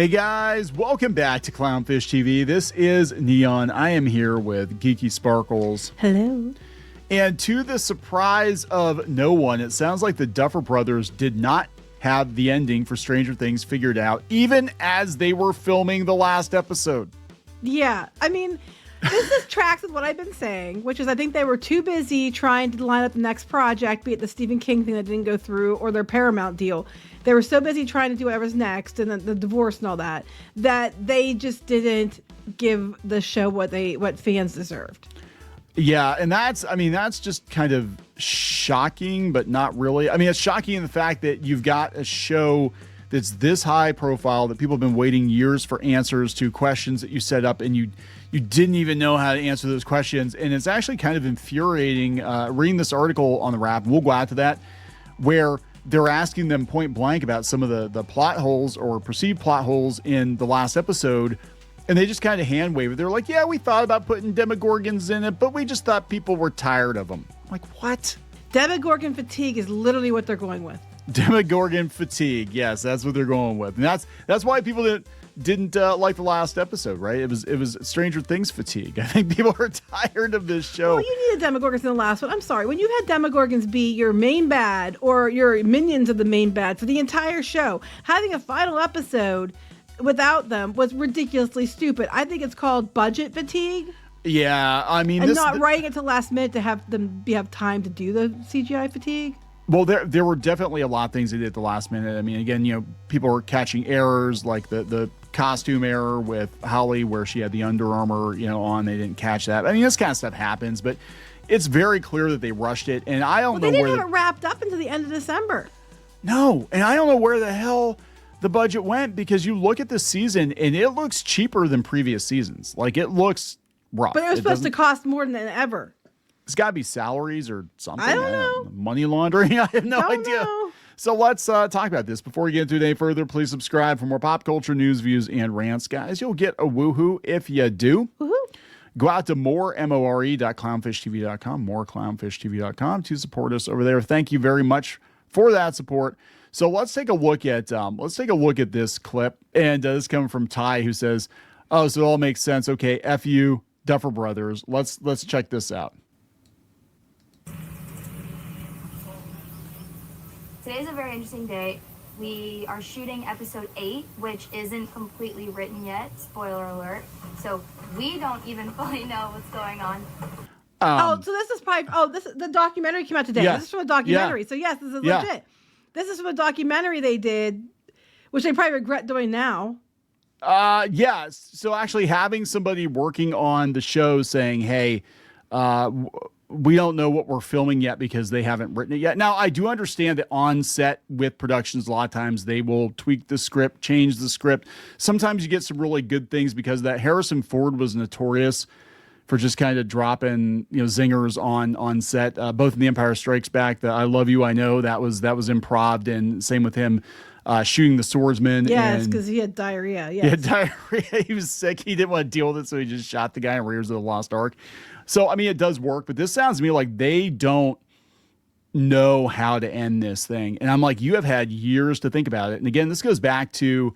Hey guys, welcome back to Clownfish TV. This is Kneon. I am here with Geeky Sparkles. Hello. And to the surprise of no one, it sounds like the Duffer Brothers did not have the ending for Stranger Things figured out, even as they were filming the last episode. Yeah, I mean, this tracks with what I've been saying, which is I think they were too busy trying to line up the next project, be it the Stephen King thing that didn't go through or their Paramount deal. They were so busy trying to do whatever's next and the divorce and all that, that they just didn't give the show what fans deserved. Yeah, and that's just kind of shocking, but not really. I mean, it's shocking in the fact that you've got a show that's this high profile that people have been waiting years for answers to questions that you set up, and you didn't even know how to answer those questions. And it's actually kind of infuriating reading this article on the Wrap. We'll go out to that, where they're asking them point blank about some of the plot holes or perceived plot holes in the last episode. And they just kind of hand wave it. They're like, yeah, we thought about putting Demogorgons in it, but we just thought people were tired of them. I'm like, what? Demogorgon fatigue is literally what they're going with. Demogorgon fatigue. Yes, that's what they're going with. And that's why people didn't like the last episode, right? It was Stranger Things fatigue. I think people are tired of this show. Well, you needed Demogorgons in the last one. I'm sorry. When you've had Demogorgons be your main bad or your minions of the main bad for the entire show, having a final episode without them was ridiculously stupid. I think it's called budget fatigue. Yeah, I mean, and not writing it to last minute to have them have time to do the CGI fatigue. Well, there were definitely a lot of things they did at the last minute. I mean, again, people were catching errors, like the costume error with Holly where she had the Under Armour, on. They didn't catch that. I mean, this kind of stuff happens, but it's very clear that they rushed it. And I don't know where... They didn't have it wrapped up until the end of December. No, and I don't know where the hell the budget went, because you look at this season and it looks cheaper than previous seasons. Like, it looks rough. But it was supposed to cost more than ever. It's got to be salaries or something. I don't know. Money laundering. I have no idea. Know. So let's talk about this. Before we get into it any further, please subscribe for more pop culture news, views, and rants. Guys, you'll get a woohoo if you do. Woohoo. Go out to more.clownfishtv.com, moreclownfishtv.com to support us over there. Thank you very much for that support. So let's take a look at this clip, and this is coming from Ty, who says, "Oh, so it all makes sense. Okay, F you, Duffer Brothers. Let's check this out." Today's a very interesting day. We are shooting episode 8, which isn't completely written yet. Spoiler alert. So we don't even fully know what's going on. So this is probably, the documentary came out today. Yes. This is from a documentary. Yeah. So yes, this is legit. This is from a documentary they did, which they probably regret doing now. Yes. So actually having somebody working on the show saying, hey, we don't know what we're filming yet because they haven't written it yet. Now, I do understand that on set with productions, a lot of times they will tweak the script, change the script. Sometimes you get some really good things, because that Harrison Ford was notorious for just kind of dropping, zingers on set, both in The Empire Strikes Back, the I Love You, I Know, that was improv, and same with him shooting the swordsman. Yes, because he had diarrhea. Yes. He had diarrhea. He was sick. He didn't want to deal with it, so he just shot the guy in Raiders of the Lost Ark. So, I mean, it does work, but this sounds to me like they don't know how to end this thing. And I'm like, you have had years to think about it. And again, this goes back to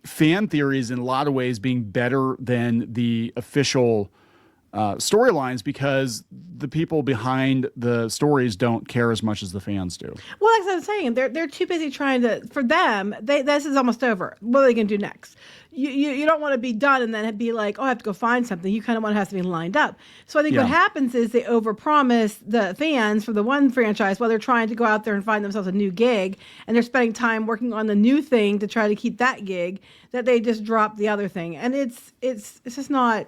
fan theories in a lot of ways being better than the official storylines, because the people behind the stories don't care as much as the fans do. Well, like I was saying, they're too busy trying to. For them, this is almost over. What are they going to do next? You don't want to be done and then be like, oh, I have to go find something. You kind of want to have something lined up. So I think what happens is they overpromise the fans for the one franchise while they're trying to go out there and find themselves a new gig, and they're spending time working on the new thing to try to keep that gig, that they just drop the other thing. And it's just not.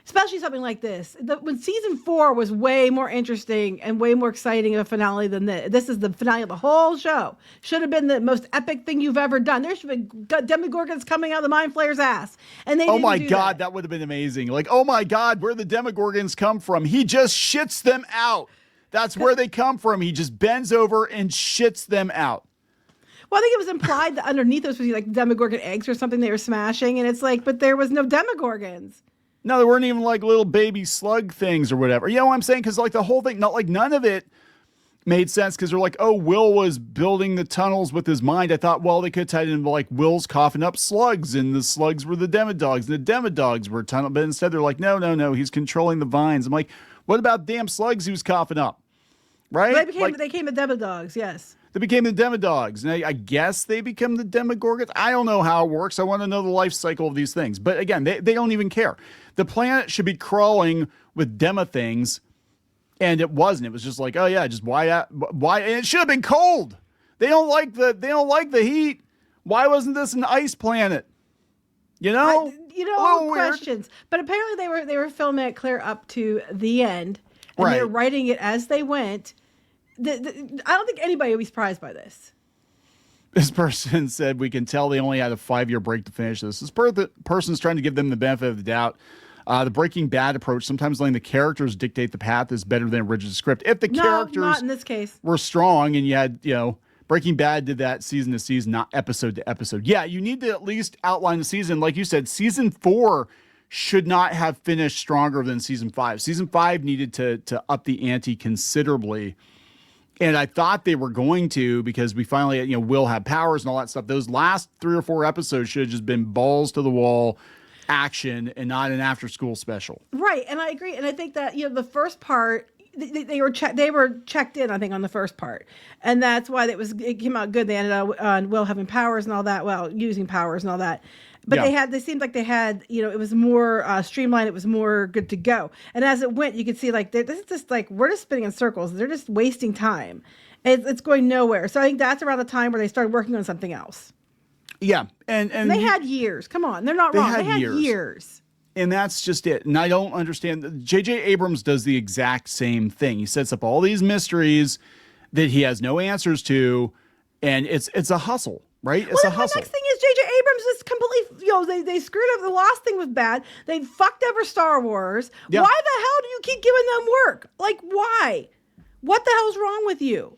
Especially something like this. When season 4 was way more interesting and way more exciting of a finale than this. This is the finale of the whole show. Should have been the most epic thing you've ever done. There should have been Demogorgons coming out of the Mind Flayer's ass. And they didn't do God, that would have been amazing. Like, oh my God, where the Demogorgons come from? He just shits them out. That's where they come from. He just bends over and shits them out. Well, I think it was implied that underneath those was like Demogorgon eggs or something they were smashing. And it's like, but there was no Demogorgons. No, there weren't even like little baby slug things or whatever. You know what I'm saying? Because like the whole thing, not like none of it. made sense because they're like, oh, Will was building the tunnels with his mind. I thought, well, they could tie it in like Will's coughing up slugs, and the slugs were the Demodogs, and the Demodogs were tunnel. But instead, they're like, no, he's controlling the vines. I'm like, what about damn slugs he was coughing up? Right? They became the Demodogs, yes. They became the Demodogs. And I guess they become the Demogorgons. I don't know how it works. I want to know the life cycle of these things. But again, they don't even care. The planet should be crawling with Demo things, and it wasn't. It was just like, oh yeah, just why? And it should have been cold. They don't like the heat. Why wasn't this an ice planet? Questions. But apparently they were filming it clear up to the end, and they were writing it as they went. I don't think anybody would be surprised by this. This person said, we can tell they only had a 5-year break to finish this. This person's trying to give them the benefit of the doubt. The Breaking Bad approach, sometimes letting the characters dictate the path, is better than a rigid script. If the characters not in this case. were strong, and you had, Breaking Bad did that season to season, not episode to episode. Yeah, you need to at least outline the season. Like you said, season 4 should not have finished stronger than season 5. Season 5 needed to up the ante considerably. And I thought they were going to, because we finally, Will have powers and all that stuff. Those last 3 or 4 episodes should have just been balls to the wall action and not an after school special. Right. And I agree. And I think that, the first part, they were checked in, I think, on the first part. And that's why it came out good. They ended up on Will having powers and all that. Well, using powers and all that. But they seemed like they had, it was more streamlined. It was more good to go. And as it went, you could see like, this is just like, we're just spinning in circles. They're just wasting time. It's going nowhere. So I think that's around the time where they started working on something else. Yeah. And they had years. Come on. They're not wrong. They had years. And that's just it. And I don't understand. J.J. Abrams does the exact same thing. He sets up all these mysteries that he has no answers to. And it's a hustle. Right? It's a hustle. The next thing is J.J. Abrams is completely, they screwed up. The last thing was bad. They fucked over Star Wars. Yeah. Why the hell do you keep giving them work? Like, why? What the hell's wrong with you?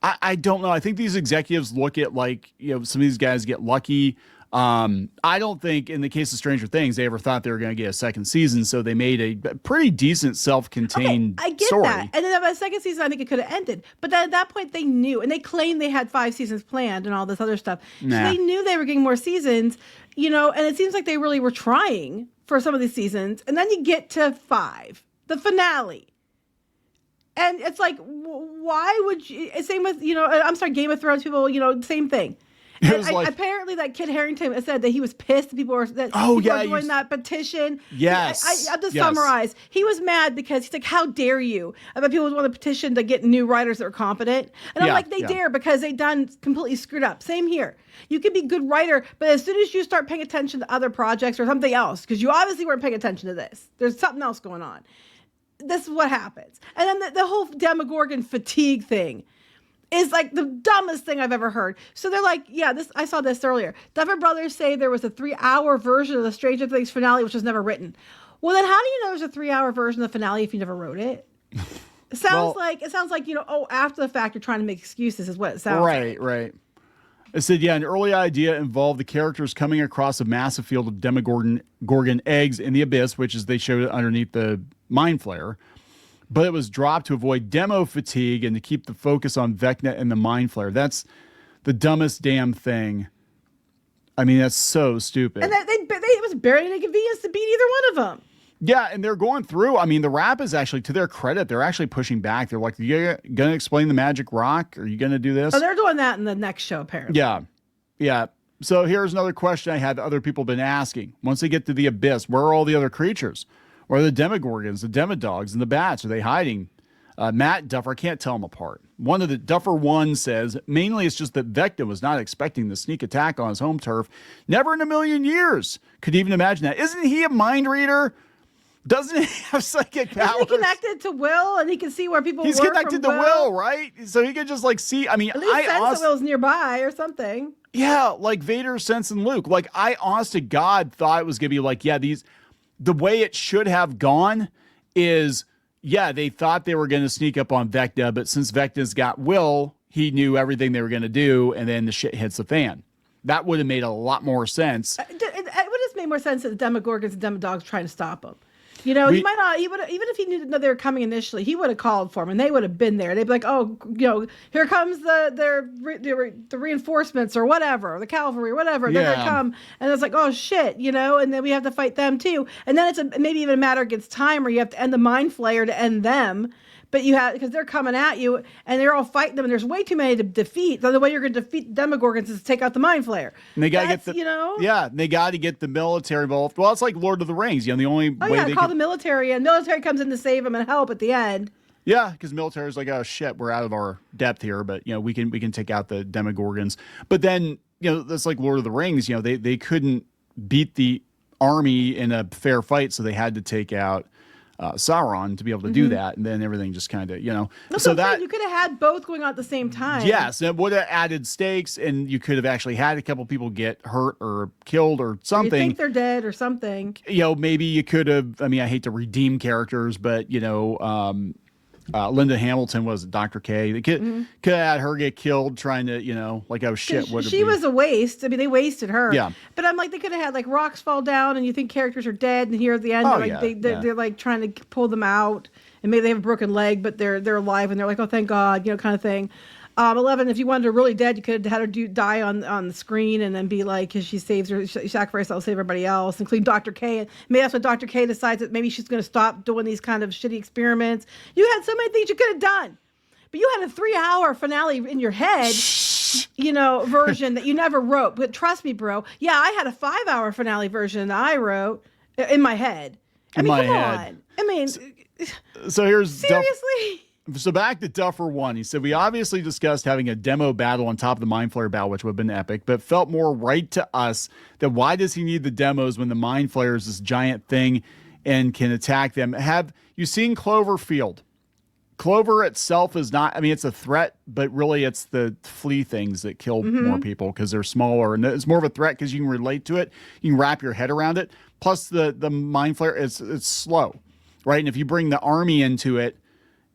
I don't know. I think these executives look at some of these guys get lucky. I don't think in the case of Stranger Things, they ever thought they were going to get a second season. So they made a pretty decent self-contained I get story. that. And then by the second season, I think it could have ended. But then at that point, they knew, and they claimed they had 5 seasons planned and all this other stuff. Nah. So they knew they were getting more seasons, and it seems like they really were trying for some of these seasons. And then you get to 5, the finale. And it's like, why would you, same with, I'm sorry, Game of Thrones people, same thing. Apparently that Kit Harington said that he was pissed that people were doing that petition. Yes. I'll just summarize. He was mad because he's like, how dare you? I bet people want to petition to get new writers that are competent. And I'm like, they dare because they done completely screwed up. Same here. You can be a good writer, but as soon as you start paying attention to other projects or something else, because you obviously weren't paying attention to this, there's something else going on. This is what happens. And then the whole Demogorgon fatigue thing is like the dumbest thing I've ever heard. So they're like, I saw this earlier. Duffer Brothers say there was a 3-hour version of the Stranger Things finale, which was never written. Well, then how do you know there's a 3-hour version of the finale if you never wrote it? It sounds like, after the fact, you're trying to make excuses is what it sounds like. Right. It said, an early idea involved the characters coming across a massive field of Demogorgon eggs in the abyss, which is they showed it underneath the mind flare. But it was dropped to avoid demo fatigue and to keep the focus on Vecna and the mind flare. That's the dumbest damn thing. I mean, that's so stupid. And it was barely an inconvenience to beat either one of them. Yeah, and they're going through. I mean, the rap is actually, to their credit, they're actually pushing back. They're like, you going to explain the magic rock? Are you going to do this? Oh, they're doing that in the next show, apparently. Yeah. So here's another question I had that other people have been asking. Once they get to the abyss, where are all the other creatures? Where are the Demogorgons, the Demodogs, and the bats? Are they hiding? Matt Duffer, I can't tell them apart. One of the Duffer 1 says, mainly it's just that Vecna was not expecting the sneak attack on his home turf. Never in a million years could even imagine that. Isn't he a mind reader? Doesn't he have psychic powers? Isn't he connected to Will and he can see where people He's work connected to Will, right? So he could just see. I mean, at least sense that Will's nearby or something. Yeah, like Vader sensing Luke. Like, I honest to God thought it was going to be like, the way it should have gone is, they thought they were going to sneak up on Vecna, but since Vecna's got Will, he knew everything they were going to do, and then the shit hits the fan. That would have made a lot more sense. It would have made more sense that the Demogorgons and Demodogs trying to stop him. You know, he might not. He would, even if he knew that they were coming initially, he would have called for them, and they would have been there. They'd be like, "Oh, you know, here comes the reinforcements or whatever, the cavalry, or whatever. They're gonna come," and it's like, "Oh shit," you know, and then we have to fight them too. And then it's maybe even a matter against time where you have to end the mind flayer to end them. But you have, because they're coming at you and they're all fighting them, and there's way too many to defeat. So the way you're going to defeat the Demogorgons is to take out the mind flayer. And they got to get the, you know, they got to get the military involved. Well, it's like Lord of the Rings. You know, the only way they call the military, and military comes in to save them and help at the end. Yeah, because military is like, oh shit, we're out of our depth here, but you know, we can take out the Demogorgons. But then, you know, that's like Lord of the Rings. You know, they couldn't beat the army in a fair fight, so they had to take out Sauron to be able to do that, and then everything just kind of, you know. So that you could have had both going on at the same time. Yes, it would have added stakes, and you could have actually had a couple people get hurt or killed or something. You think they're dead or something. You know, maybe you could have. I mean, I hate to redeem characters, but you know, Linda Hamilton was Dr. K. They could have had her get killed trying to, you know, like, oh shit, what? She was a waste. I mean, they wasted her. Yeah. But I'm like, they could have had like rocks fall down, and you think characters are dead, and here at the end, they're like trying to pull them out, and maybe they have a broken leg, but they're alive, and they're like, oh, thank God, you know, kind of thing. 11, if you wanted her really dead, you could have had her die on the screen and then be like, because she saves her, she sacrifices herself to save everybody else, including Dr. K. And maybe that's when Dr. K decides that maybe she's going to stop doing these kind of shitty experiments. You had so many things you could have done. But you had a 3-hour finale in your head, you know, version that you never wrote. But trust me, bro. Yeah, I had a 5-hour finale version that I wrote in my head. I mean, come on. I mean, so here's seriously. So back to Duffer 1. He said, we obviously discussed having a demo battle on top of the Mind Flayer battle, which would have been epic, but felt more right to us that why does he need the demos when the Mind Flayer is this giant thing and can attack them? Have you seen Cloverfield? Clover itself is not, I mean, it's a threat, but really it's the flea things that kill more people because they're smaller. And it's more of a threat because you can relate to it. You can wrap your head around it. Plus the Mind Flayer, it's slow, right? And if you bring the army into it,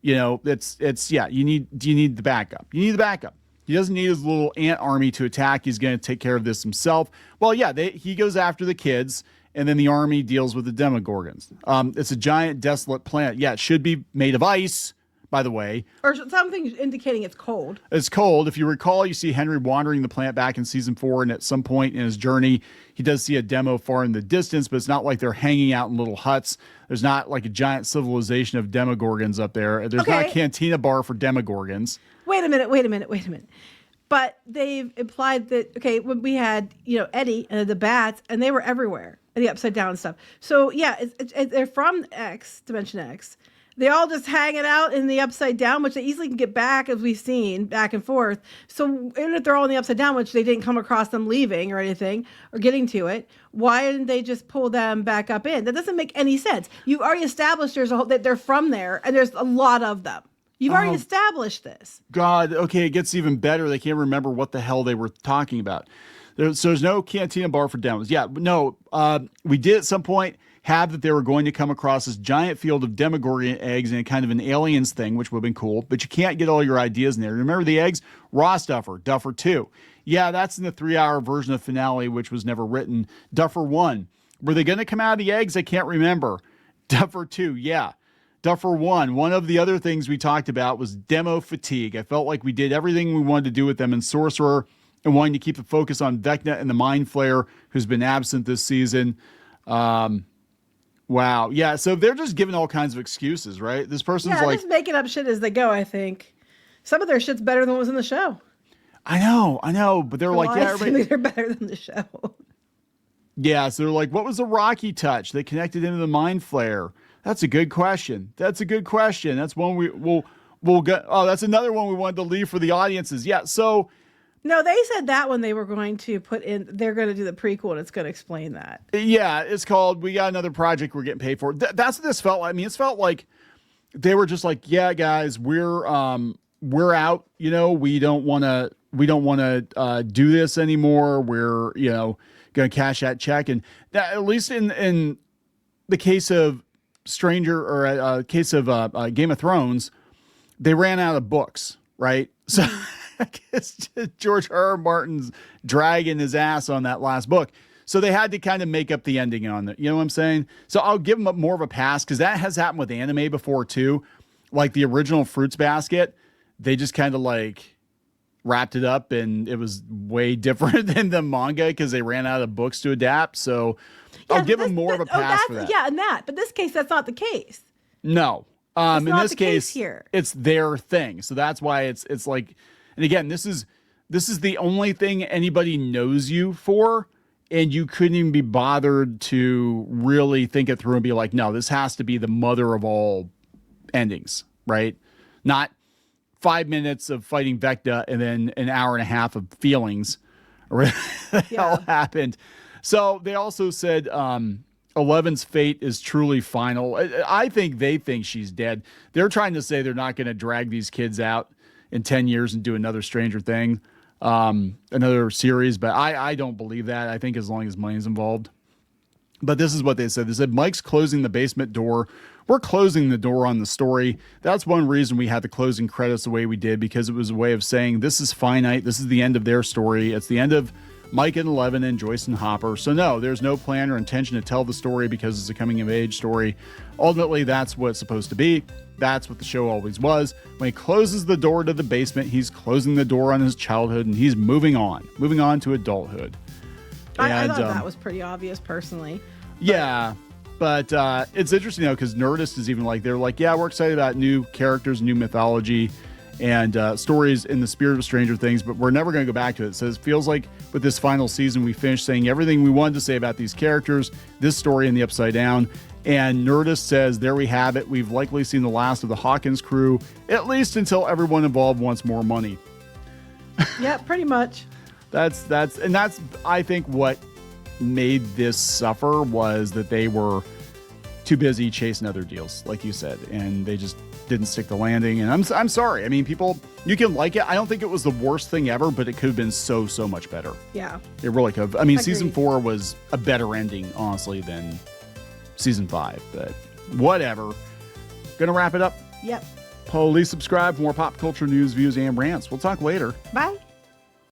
you know, you need the backup. You need the backup. He doesn't need his little ant army to attack. He's going to take care of this himself. Well, yeah, he goes after the kids, and then the army deals with the Demogorgons. It's a giant, desolate planet. Yeah, it should be made of ice, by the way. Or something indicating it's cold. It's cold. If you recall, you see Henry wandering the planet back in season 4, and at some point in his journey, he does see a demo far in the distance, but it's not like they're hanging out in little huts. There's not like a giant civilization of Demogorgons up there. There's not a cantina bar for Demogorgons. Wait a minute. But they've implied that, when we had, you know, Eddie and the bats, and they were everywhere, and the upside down stuff. So, yeah, they're from Dimension X. They all just hanging out in the upside down, which they easily can get back, as we've seen, back and forth. So even if they're all in the upside down, which they didn't come across them leaving or anything, or getting to it, why didn't they just pull them back up in? That doesn't make any sense. You've already established that they're from there, and there's a lot of them. You've already established this. God, okay, it gets even better. They can't remember what the hell they were talking about. So there's no cantina bar for demos. Yeah, no, we did at some point have that they were going to come across this giant field of Demogorgon eggs and kind of an aliens thing, which would have been cool, but you can't get all your ideas in there. Remember the eggs? Ross Duffer 2. Yeah, that's in the 3-hour version of Finale, which was never written. Duffer 1. Were they going to come out of the eggs? I can't remember. Duffer 2, yeah. Duffer 1. One of the other things we talked about was demo fatigue. I felt like we did everything we wanted to do with them in Sorcerer and wanting to keep the focus on Vecna and the Mind Flayer, who's been absent this season. Wow. Yeah. So they're just giving all kinds of excuses, right? This person's like just making up shit as they go. I think some of their shit's better than what was in the show. I know. But they're like, yeah, they're better than the show. Yeah. So they're like, what was the Rocky touch that connected into the Mind Flayer? That's a good question. That's one we'll get. Oh, that's another one we wanted to leave for the audiences. Yeah. So. No, they said that one they were going to put in, they're going to do the prequel and it's going to explain that. Yeah, it's called, we got another project we're getting paid for. That's what this felt like. I mean, it felt like they were just like, yeah, guys, we're out, you know, we don't want to do this anymore. We're, you know, going to cash that check. And that, at least in the case of case of Game of Thrones, they ran out of books, right? So I guess George R. R. Martin's dragging his ass on that last book. So they had to kind of make up the ending on it. You know what I'm saying? So I'll give them more of a pass because that has happened with anime before too. Like the original Fruits Basket, they just kind of like wrapped it up and it was way different than the manga because they ran out of books to adapt. So I'll give them more of a pass for that. Yeah, and that. But this case, that's not the case. No. In this case, here. It's their thing. So that's why it's like, and again, this is the only thing anybody knows you for. And you couldn't even be bothered to really think it through and be like, no, this has to be the mother of all endings, right? Not 5 minutes of fighting Vecna and then an hour and a half of feelings. That all happened. So they also said 11's fate is truly final. I think they think she's dead. They're trying to say they're not going to drag these kids out in 10 years and do another Stranger Thing. Another series, but I don't believe that. I think as long as money's involved. But this is what they said. They said, Mike's closing the basement door. We're closing the door on the story. That's one reason we had the closing credits the way we did, because it was a way of saying this is finite. This is the end of their story. It's the end of Mike and 11 and Joyce and Hopper. So no, there's no plan or intention to tell the story because it's a coming of age story. Ultimately, that's what it's supposed to be. That's what the show always was. When he closes the door to the basement, he's closing the door on his childhood and he's moving on to adulthood. I thought that was pretty obvious personally. Yeah, but it's interesting though, because Nerdist is even like, they're like, yeah, we're excited about new characters, new mythology, and stories in the spirit of Stranger Things, but we're never going to go back to it. So it feels like with this final season, we finished saying everything we wanted to say about these characters, this story, and the Upside Down. And Nerdist says, there we have it. We've likely seen the last of the Hawkins crew, at least until everyone involved wants more money. Yeah, pretty much. That's I think what made this suffer was that they were too busy chasing other deals, like you said, and they just didn't stick the landing. And I'm sorry. I mean, people, you can like it. I don't think it was the worst thing ever, but it could have been so much better. Yeah. It really could have. I mean, Agreed. season 4 was a better ending, honestly, than season 5, but whatever. Gonna wrap it up. Yep. Please subscribe for more pop culture news, views, and rants. We'll talk later. Bye.